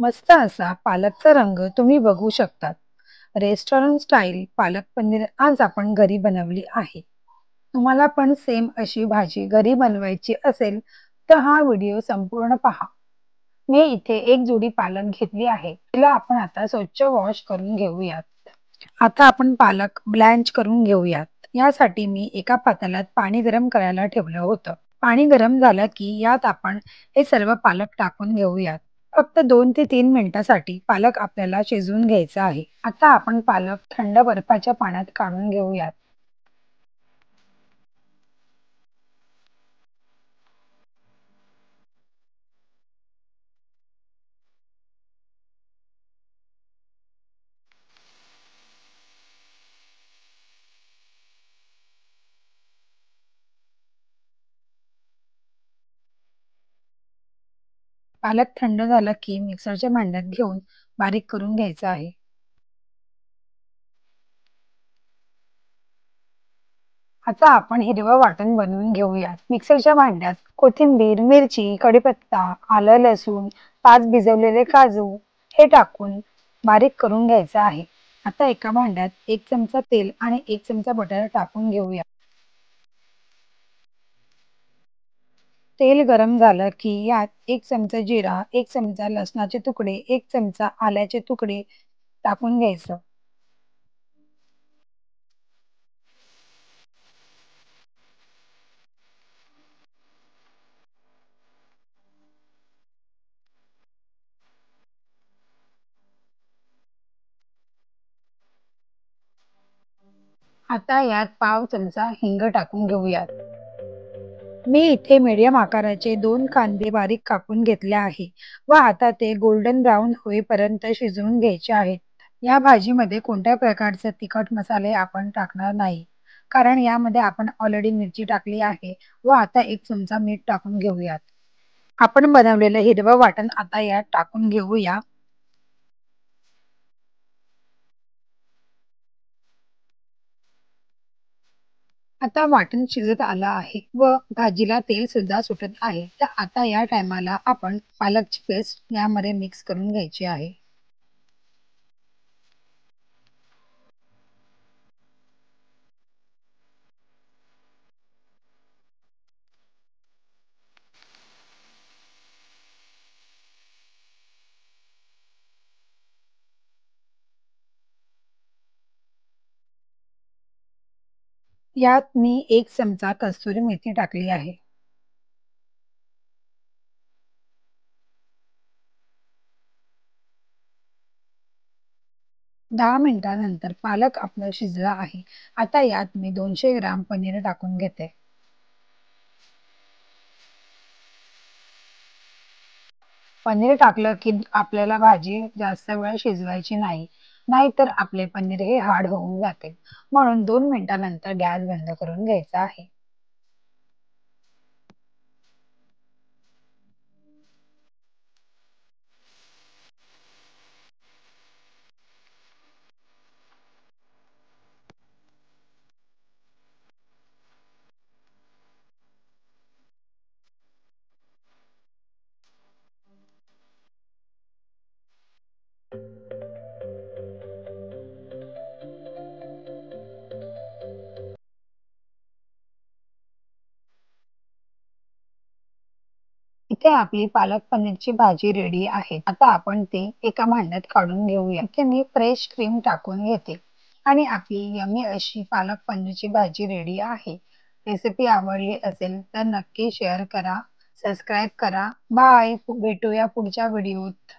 मस्त असा पालकचा रंग तुम्ही बघू शकतात. रेस्टॉरंट स्टाईल पालक पनीर आज आपण घरी बनवली आहे. तुम्हाला पण सेम अशी भाजी घरी बनवायची असेल तर हा व्हिडिओ संपूर्ण पहा. मी इथे एक जुडी पालक घेतली आहे. तिला आपण आता स्वच्छ वॉश करून घेऊयात. आता आपण पालक ब्लँच करून घेऊयात. यासाठी मी एका पातेल्यात पाणी गरम करायला ठेवलं होतं. पाणी गरम झालं की यात आपण हे सर्व पालक टाकून घेऊयात. फक्त 2 ते 3 मिनिटासाठी पालक आपल्याला शिजवून घ्यायचा आहे. आता आपण पालक थंड बर्फाच्या पाण्यात काढून घेऊयात. पालक थंड झाला की मिक्सरच्या भांड्यात घेऊन बारीक करून घ्यायचा आहे. आता आपण हिरवं वाटण बनवून घेऊयात. मिक्सरच्या भांड्यात कोथिंबीर, मिरची, कढीपत्ता, आलं, लसूण, 5 भिजवलेले काजू हे टाकून बारीक करून घ्यायचं आहे. आता एका भांड्यात 1 चमचा तेल आणि 1 चमचा बटाटा टाकून घेऊया. तेल गरम झालं की यात 1 चमचा जिरा, 1 चमचा लसणाचे तुकडे, 1 चमचा आल्याचे तुकडे टाकून घ्यायचं. आता यात पाव चमचा हिंग टाकून घेऊयात. मी इथे मीडियम आकाराचे 2 कांदे बारीक कापून घेतले आहे व आता ते गोल्डन ब्राउन होईपर्यंत शिजवून घ्यायचे आहेत. या भाजीमध्ये कोणत्या प्रकारचे तिखट मसाले आपण टाकणार नाही, कारण यामध्ये आपण ऑलरेडी मिरची टाकली आहे व आता 1 चमचा मीठ टाकून घेऊयात. आपण बनवलेलं हिरवं वाटण आता यात टाकून घेऊया. आता वाटण शिजत आलं आहे व भाजीला तेल सुद्धा सुटत आहे. तर आता या टायमाला आपण पालकची पेस्ट यामध्ये मिक्स करून घ्यायची आहे. यात मी 1 चमचा कस्तुरी मेथी टाकली आहे. 10 मिनिटांनंतर पालक आपला शिजला आहे. आता यात मी 200 ग्राम पनीर टाकून घेते. पनीर टाकलं की आपल्याला भाजी जास्त वेळ शिजवायची नाही. नाहीतर आपले पनीर हे हार्ड होऊन जाते. म्हणून 2 मिनिटांनंतर गॅस बंद करून घ्यायचा आहे. इथे आपली पालक पनीरची भाजी रेडी आहे. आता आपण ती एका भांड्यात काढून घेऊया. इथे मी फ्रेश क्रीम टाकून घेते आणि आपली यम्मी अशी पालक पनीरची भाजी रेडी आहे. रेसिपी आवडली असेल तर नक्की शेअर करा, सबस्क्राईब करा. बाय. भेटूया पुढच्या व्हिडिओत.